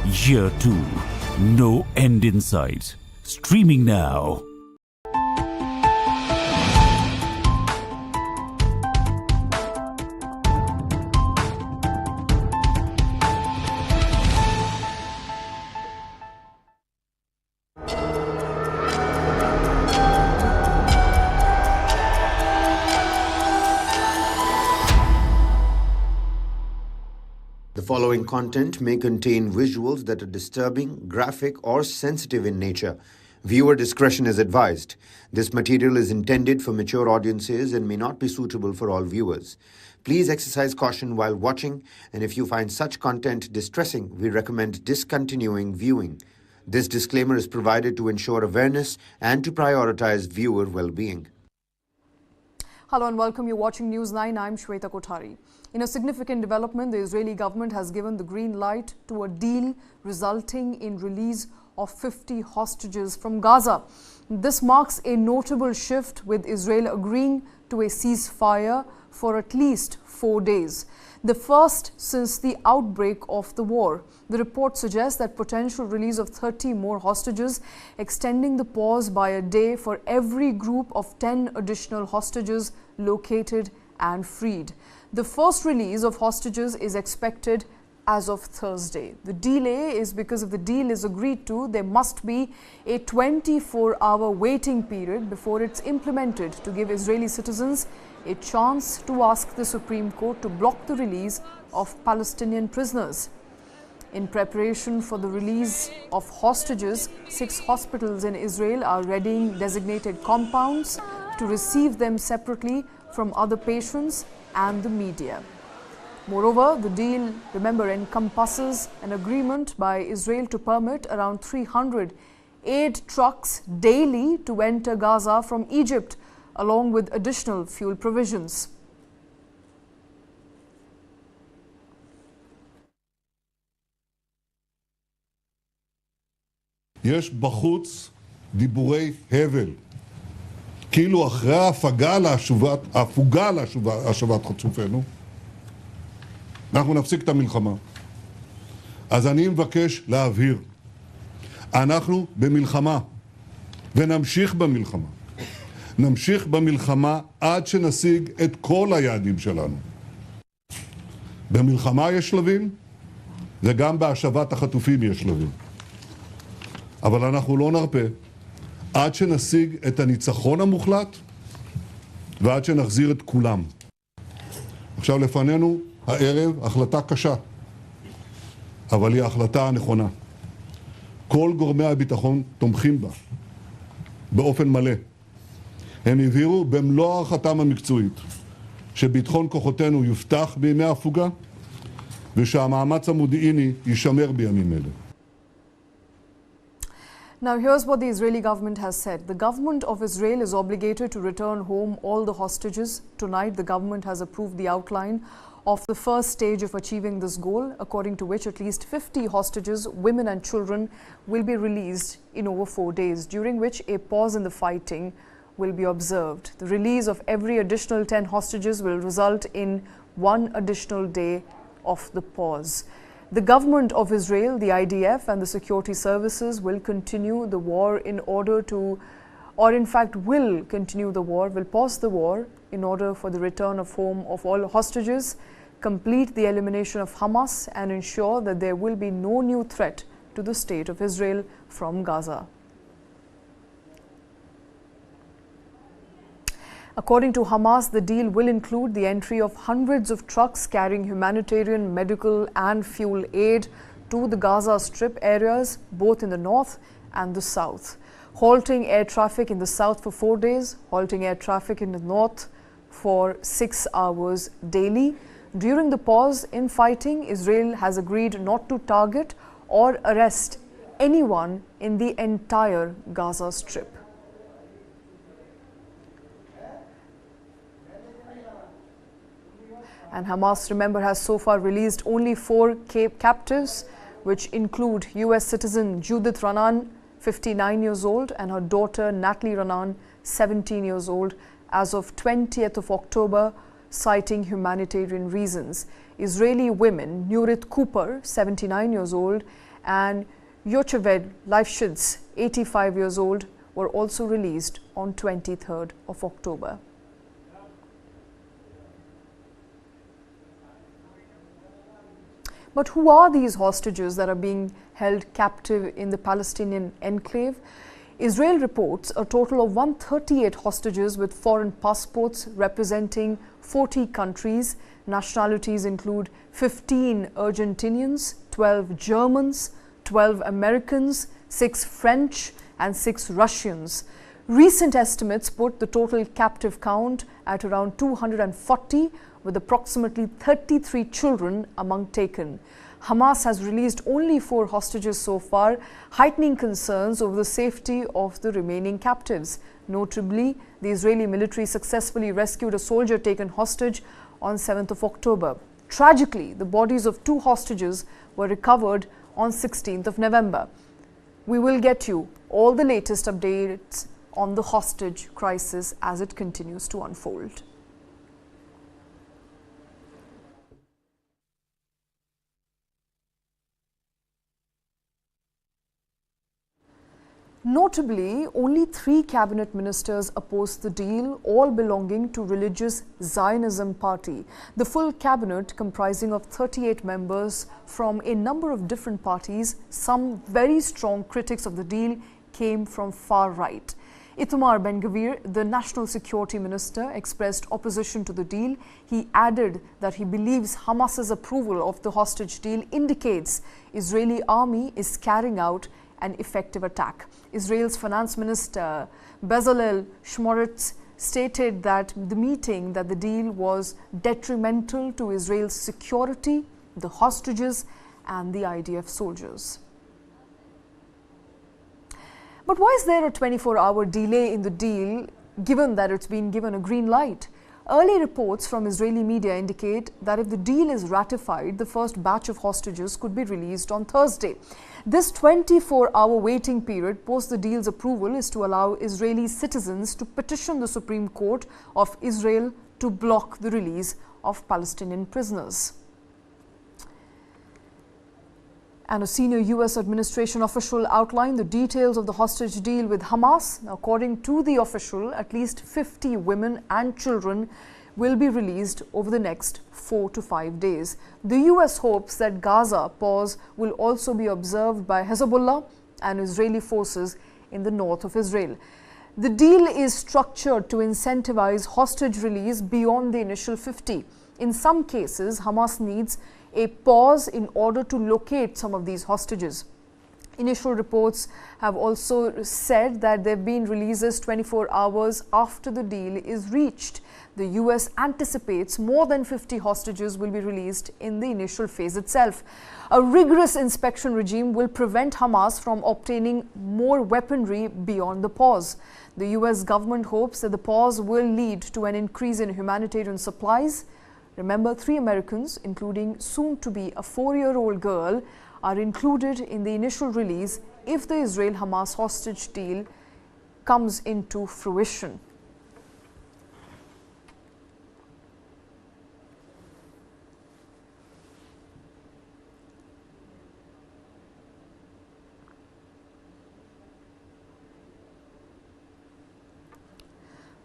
Year 2. No end in sight. Streaming now. The following content may contain visuals that are disturbing, graphic, or sensitive in nature. Viewer discretion is advised. This material is intended for mature audiences and may not be suitable for all viewers. Please exercise caution while watching, and if you find such content distressing, we recommend discontinuing viewing. This disclaimer is provided to ensure awareness and to prioritize viewer well-being. Hello and welcome. You're watching News 9. I'm Shweta Kothari. In a significant development, the Israeli government has given the green light to a deal resulting in release of 50 hostages from Gaza. This marks a notable shift, with Israel agreeing to a ceasefire for at least 4 days, the first since the outbreak of the war. The report suggests that potential release of 30 more hostages, extending the pause by a day for every group of 10 additional hostages located and freed. The first release of hostages is expected as of Thursday. The delay is because if the deal is agreed to, there must be a 24-hour waiting period before it's implemented to give Israeli citizens a chance to ask the Supreme Court to block the release of Palestinian prisoners. In preparation for the release of hostages, 6 hospitals in Israel are readying designated compounds to receive them separately from other patients and the media. Moreover, the deal, remember, encompasses an agreement by Israel to permit around 300 aid trucks daily to enter Gaza from Egypt, along with additional fuel provisions. יש בחוץ דיבורי הבל. כאילו אחרי ההפוגה להשבת חטופינו, אנחנו נפסיק את המלחמה. אז אני מבקש להבהיר, אנחנו במלחמה, ונמשיך במלחמה. נמשיך במלחמה עד שנשיג את כל היעדים שלנו. במלחמה יש שלבים, וגם בהשבת החטופים יש שלבים. אבל אנחנו לא נרפה עד שנשיג את הניצחון המוחלט ועד שנחזיר את כולם. עכשיו לפנינו הערב החלטה קשה, אבל היא ההחלטה הנכונה. כל גורמי הביטחון תומכים בה באופן מלא. הם הבהירו במלוא הערכתם המקצועית שביטחון כוחותינו יובטח בימי ההפוגה ושהמאמץ המודיעיני יישמר בימים אלה. Now, here's what the Israeli government has said. The government of Israel is obligated to return home all the hostages. Tonight, the government has approved the outline of the first stage of achieving this goal, according to which at least 50 hostages, women and children, will be released in over 4 days, during which a pause in the fighting will be observed. The release of every additional 10 hostages will result in 1 additional day of the pause. The government of Israel, the IDF, and the security services will continue the war in order to, or in fact will continue the war, will pause the war in order for the return of home of all hostages, complete the elimination of Hamas, and ensure that there will be no new threat to the state of Israel from Gaza. According to Hamas, the deal will include the entry of hundreds of trucks carrying humanitarian, medical and fuel aid to the Gaza Strip areas, both in the north and the south. Halting air traffic in the south for 4 days, halting air traffic in the north for 6 hours daily. During the pause in fighting, Israel has agreed not to target or arrest anyone in the entire Gaza Strip. And Hamas, remember, has so far released only 4 captives, which include US citizen Judith Ranan, 59 years old, and her daughter Natalie Ranan, 17 years old, as of 20th of October, citing humanitarian reasons. Israeli women Nurit Cooper, 79 years old, and Yocheved Leifshitz, 85 years old, were also released on 23rd of October. But who are these hostages that are being held captive in the Palestinian enclave? Israel reports a total of 138 hostages with foreign passports representing 40 countries. Nationalities include 15 Argentinians, 12 Germans, 12 Americans, 6 French and 6 Russians. Recent estimates put the total captive count at around 240, with approximately 33 children among taken. Hamas has released only 4 hostages so far, heightening concerns over the safety of the remaining captives. Notably, the Israeli military successfully rescued a soldier taken hostage on 7th of October. Tragically, the bodies of 2 hostages were recovered on 16th of November. We will get you all the latest updates on the hostage crisis as it continues to unfold. Notably, only 3 cabinet ministers opposed the deal, all belonging to religious Zionism party. The full cabinet, comprising of 38 members from a number of different parties, some very strong critics of the deal, came from far right. Itamar Ben-Gvir, the National Security Minister, expressed opposition to the deal. He added that he believes Hamas's approval of the hostage deal indicates Israeli army is carrying out an effective attack. Israel's finance minister Bezalel Smotrich stated that the deal was detrimental to Israel's security, the hostages and the IDF soldiers. But why is there a 24-hour delay in the deal, given that it's been given a green light? Early reports from Israeli media indicate that if the deal is ratified, the first batch of hostages could be released on Thursday. This 24-hour waiting period post the deal's approval is to allow Israeli citizens to petition the Supreme Court of Israel to block the release of Palestinian prisoners. And a senior U.S. administration official outlined the details of the hostage deal with Hamas. According to the official, at least 50 women and children will be released over the next 4 to 5 days. The U.S. hopes that Gaza pause will also be observed by Hezbollah and Israeli forces in the north of Israel. The deal is structured to incentivize hostage release beyond the initial 50. In some cases, Hamas needs a pause in order to locate some of these hostages. Initial reports have also said that there have been releases 24 hours after the deal is reached. The U.S. anticipates more than 50 hostages will be released in the initial phase itself. A rigorous inspection regime will prevent Hamas from obtaining more weaponry beyond the pause. The U.S. government hopes that the pause will lead to an increase in humanitarian supplies. Remember, 3 Americans, including soon-to-be a 4-year-old girl, are included in the initial release if the Israel-Hamas hostage deal comes into fruition.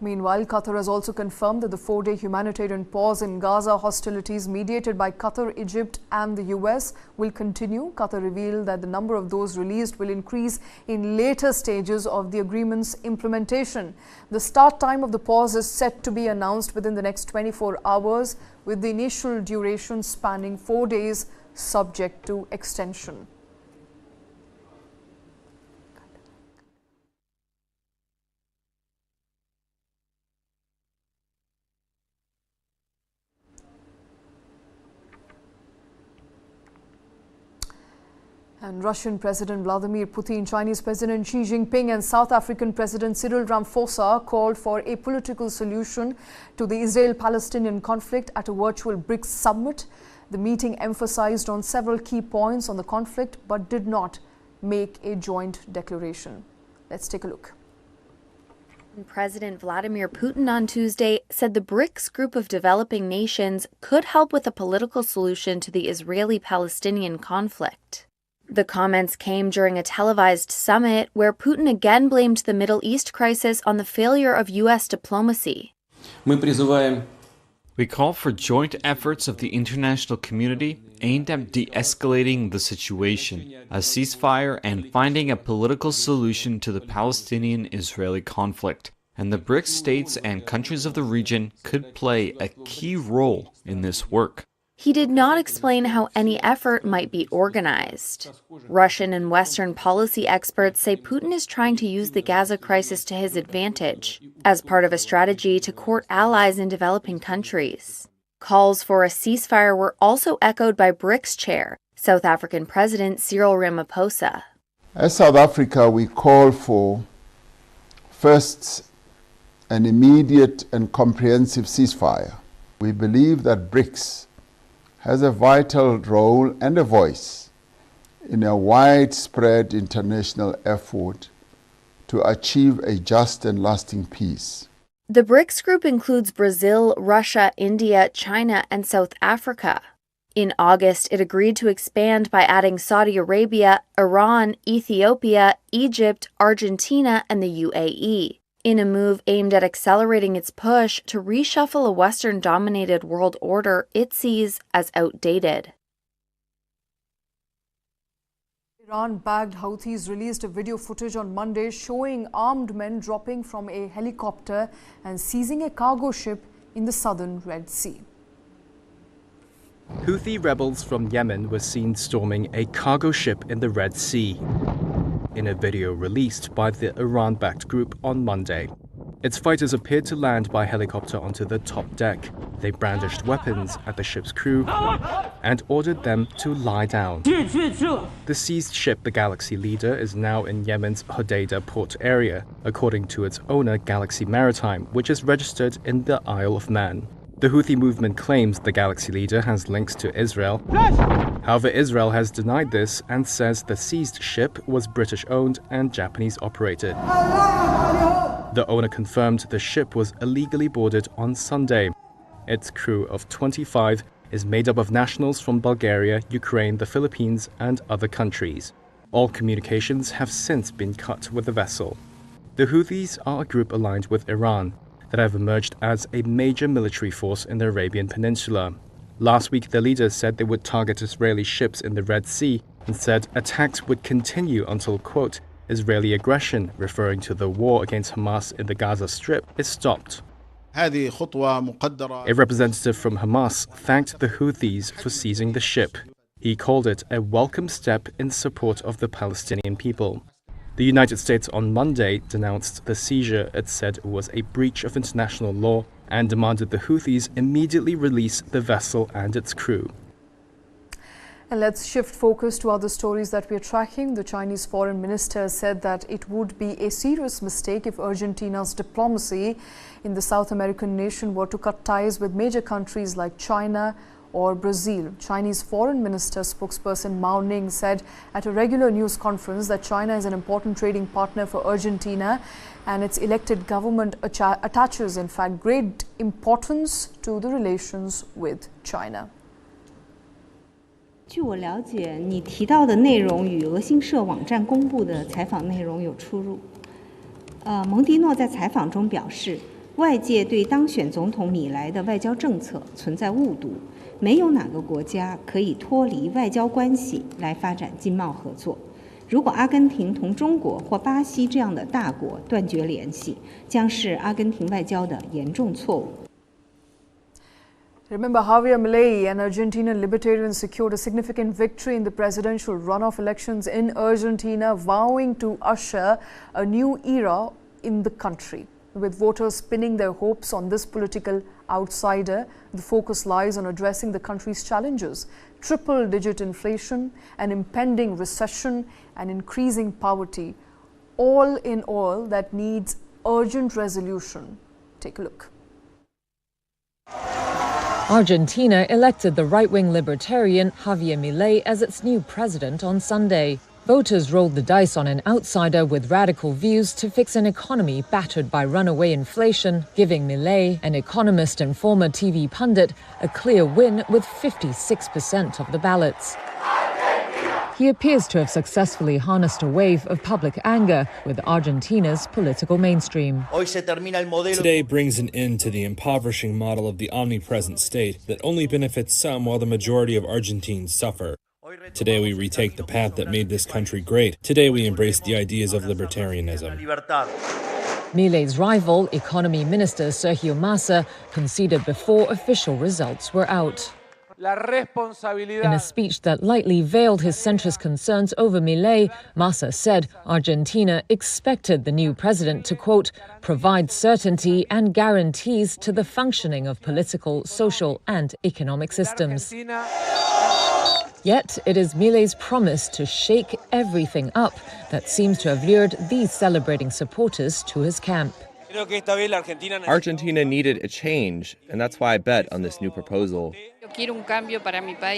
Meanwhile, Qatar has also confirmed that the 4-day humanitarian pause in Gaza hostilities mediated by Qatar, Egypt and the US will continue. Qatar revealed that the number of those released will increase in later stages of the agreement's implementation. The start time of the pause is set to be announced within the next 24 hours, with the initial duration spanning 4 days, subject to extension. And Russian President Vladimir Putin, Chinese President Xi Jinping and South African President Cyril Ramaphosa called for a political solution to the Israel-Palestinian conflict at a virtual BRICS summit. The meeting emphasized on several key points on the conflict but did not make a joint declaration. Let's take a look. President Vladimir Putin on Tuesday said the BRICS group of developing nations could help with a political solution to the Israeli-Palestinian conflict. The comments came during a televised summit where Putin again blamed the Middle East crisis on the failure of U.S. diplomacy. We call for joint efforts of the international community aimed at de-escalating the situation, a ceasefire, and finding a political solution to the Palestinian-Israeli conflict. And the BRICS states and countries of the region could play a key role in this work. He did not explain how any effort might be organized. Russian and Western policy experts say Putin is trying to use the Gaza crisis to his advantage, as part of a strategy to court allies in developing countries. Calls for a ceasefire were also echoed by BRICS chair, South African President Cyril Ramaphosa. As South Africa, we call for, first, an immediate and comprehensive ceasefire. We believe that BRICS has a vital role and a voice in a widespread international effort to achieve a just and lasting peace. The BRICS group includes Brazil, Russia, India, China, and South Africa. In August, it agreed to expand by adding Saudi Arabia, Iran, Ethiopia, Egypt, Argentina, and the UAE, in a move aimed at accelerating its push to reshuffle a Western-dominated world order it sees as outdated. Iran-backed Houthis released a video footage on Monday showing armed men dropping from a helicopter and seizing a cargo ship in the southern Red Sea. Houthi rebels from Yemen were seen storming a cargo ship in the Red Sea, in a video released by the Iran-backed group on Monday. Its fighters appeared to land by helicopter onto the top deck. They brandished weapons at the ship's crew and ordered them to lie down. The seized ship, the Galaxy Leader, is now in Yemen's Hodeidah port area, according to its owner, Galaxy Maritime, which is registered in the Isle of Man. The Houthi movement claims the Galaxy Leader has links to Israel. However, Israel has denied this and says the seized ship was British-owned and Japanese-operated. The owner confirmed the ship was illegally boarded on Sunday. Its crew of 25 is made up of nationals from Bulgaria, Ukraine, the Philippines, and other countries. All communications have since been cut with the vessel. The Houthis are a group aligned with Iran that have emerged as a major military force in the Arabian Peninsula. Last week, the leaders said they would target Israeli ships in the Red Sea and said attacks would continue until, quote, Israeli aggression, referring to the war against Hamas in the Gaza Strip, is stopped. A representative from Hamas thanked the Houthis for seizing the ship. He called it a welcome step in support of the Palestinian people. The United States on Monday denounced the seizure it said was a breach of international law and demanded the Houthis immediately release the vessel and its crew. And let's shift focus to other stories that we're tracking. The Chinese foreign minister said that it would be a serious mistake if Argentina's diplomacy in the South American nation were to cut ties with major countries like China or Brazil. Chinese Foreign Minister spokesperson Mao Ning said at a regular news conference that China is an important trading partner for Argentina and its elected government attaches, in fact, great importance to the relations with China. 据我了解，你提到的内容与俄新社网站公布的采访内容有出入。蒙蒂诺在采访中表示，外界对当选总统米莱的外交政策存在误读，没有哪个国家可以脱离外交关系来发展经贸合作。如果阿根廷同中国或巴西这样的大国断绝联系，将是阿根廷外交的严重错误。 Remember, Javier Milei, an Argentinian libertarian, secured a significant victory in the presidential runoff elections in Argentina, vowing to usher a new era in the country. With voters pinning their hopes on this political outsider, the focus lies on addressing the country's challenges: triple-digit inflation, an impending recession, and increasing poverty. All in all, that needs urgent resolution. Take a look. Argentina elected the right-wing libertarian Javier Milei as its new president on Sunday. Voters rolled the dice on an outsider with radical views to fix an economy battered by runaway inflation, giving Milei, an economist and former TV pundit, a clear win with 56% of the ballots. he appears to have successfully harnessed a wave of public anger with Argentina's political mainstream. Today brings an end to the impoverishing model of the omnipresent state that only benefits some while the majority of Argentines suffer. Today we retake the path that made this country great. Today we embrace the ideas of libertarianism. Milei's rival, Economy Minister Sergio Massa, conceded before official results were out. In a speech that lightly veiled his centrist concerns over Milei, Massa said Argentina expected the new president to, quote, provide certainty and guarantees to the functioning of political, social and economic systems. Yet it is Milei's promise to shake everything up that seems to have lured these celebrating supporters to his camp. Argentina needed a change, and that's why I bet on this new proposal. I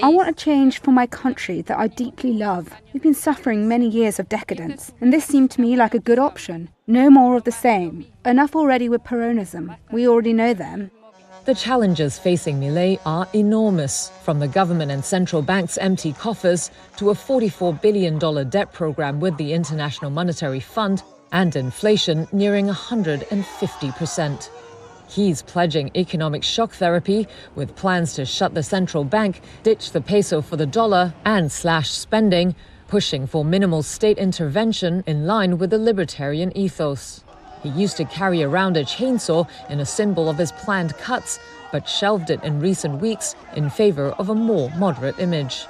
want a change for my country that I deeply love. We've been suffering many years of decadence, and this seemed to me like a good option. No more of the same. Enough already with Peronism. We already know them. The challenges facing Milei are enormous, from the government and central bank's empty coffers to a $44 billion debt program with the International Monetary Fund and inflation nearing 150%. He's pledging economic shock therapy with plans to shut the central bank, ditch the peso for the dollar and slash spending, pushing for minimal state intervention in line with the libertarian ethos. He used to carry around a chainsaw in a symbol of his planned cuts, but shelved it in recent weeks in favor of a more moderate image.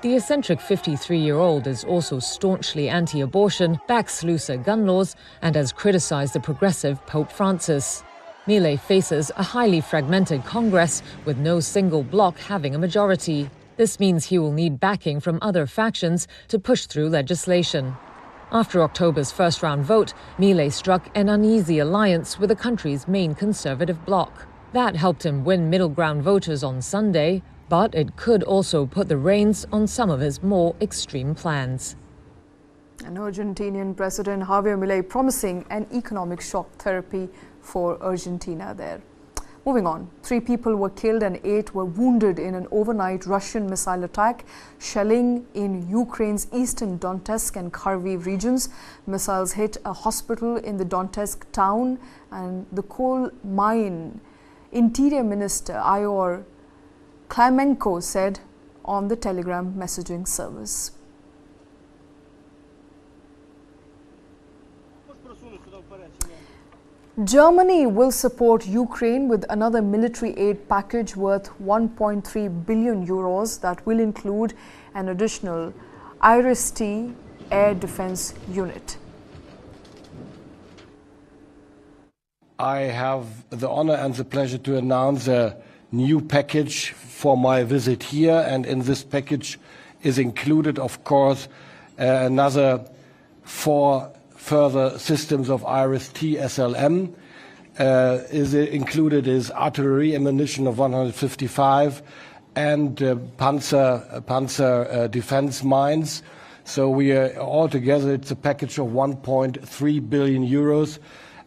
The eccentric 53-year-old is also staunchly anti-abortion, backs looser gun laws, and has criticized the progressive Pope Francis. Milei faces a highly fragmented Congress with no single bloc having a majority. This means he will need backing from other factions to push through legislation. After October's first-round vote, Milei struck an uneasy alliance with the country's main conservative bloc. That helped him win middle-ground voters on Sunday, but it could also put the reins on some of his more extreme plans. And Argentinian President Javier Milei promising an economic shock therapy for Argentina there. Moving on, 3 people were killed and 8 were wounded in an overnight Russian missile attack, shelling in Ukraine's eastern Donetsk and Kharkiv regions. Missiles hit a hospital in the Donetsk town and the coal mine. Interior Minister Ior Klimenko said on the Telegram messaging service. Germany will support Ukraine with another military aid package worth 1.3 billion euros that will include an additional IRIS-T air defense unit. I have the honor and the pleasure to announce a new package for my visit here, and in this package is included, of course, another 4 further systems of IRIS-T SLM. Is included is artillery ammunition of 155 and panzer defense mines. So we are altogether, it's a package of 1.3 billion euros,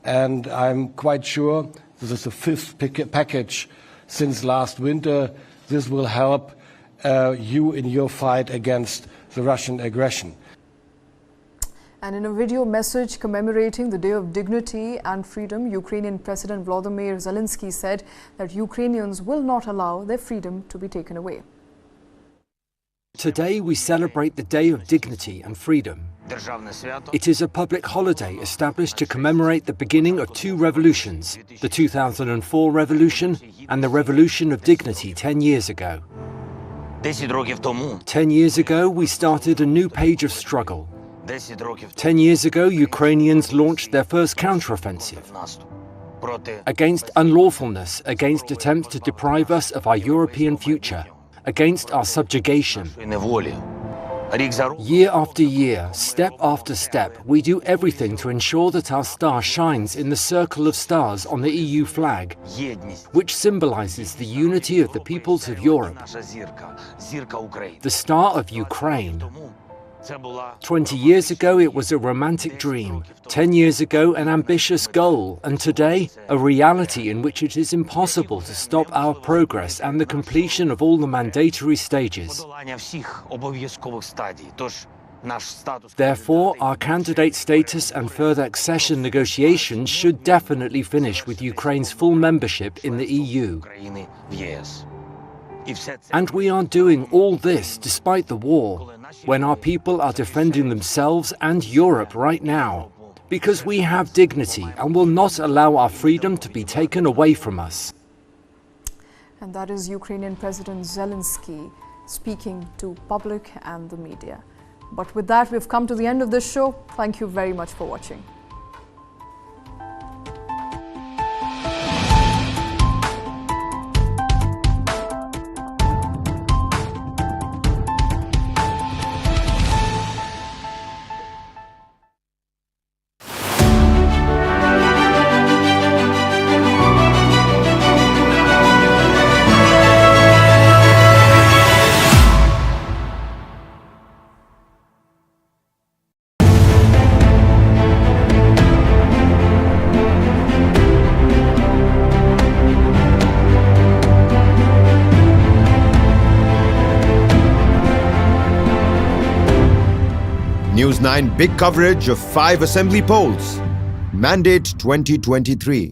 and I'm quite sure this is the 5th package since last winter. This will help you in your fight against the Russian aggression. And in a video message commemorating the Day of Dignity and Freedom, Ukrainian President Volodymyr Zelensky said that Ukrainians will not allow their freedom to be taken away. Today we celebrate the Day of Dignity and Freedom. It is a public holiday established to commemorate the beginning of 2 revolutions, the 2004 revolution and the Revolution of Dignity 10 years ago. 10 years ago we started a new page of struggle. 10 years ago, Ukrainians launched their first counteroffensive against unlawfulness, against attempts to deprive us of our European future, against our subjugation. Year after year, step after step, we do everything to ensure that our star shines in the circle of stars on the EU flag, which symbolizes the unity of the peoples of Europe. The star of Ukraine 20 years ago, it was a romantic dream. 10 years ago, an ambitious goal. And today, a reality in which it is impossible to stop our progress and the completion of all the mandatory stages. Therefore, our candidate status and further accession negotiations should definitely finish with Ukraine's full membership in the EU. And we are doing all this despite the war, when our people are defending themselves and Europe right now, because we have dignity and will not allow our freedom to be taken away from us. And that is Ukrainian President Zelensky speaking to public and the media. But with that, we've come to the end of this show. Thank you very much for watching. News 9 big coverage of 5 assembly polls. Mandate 2023.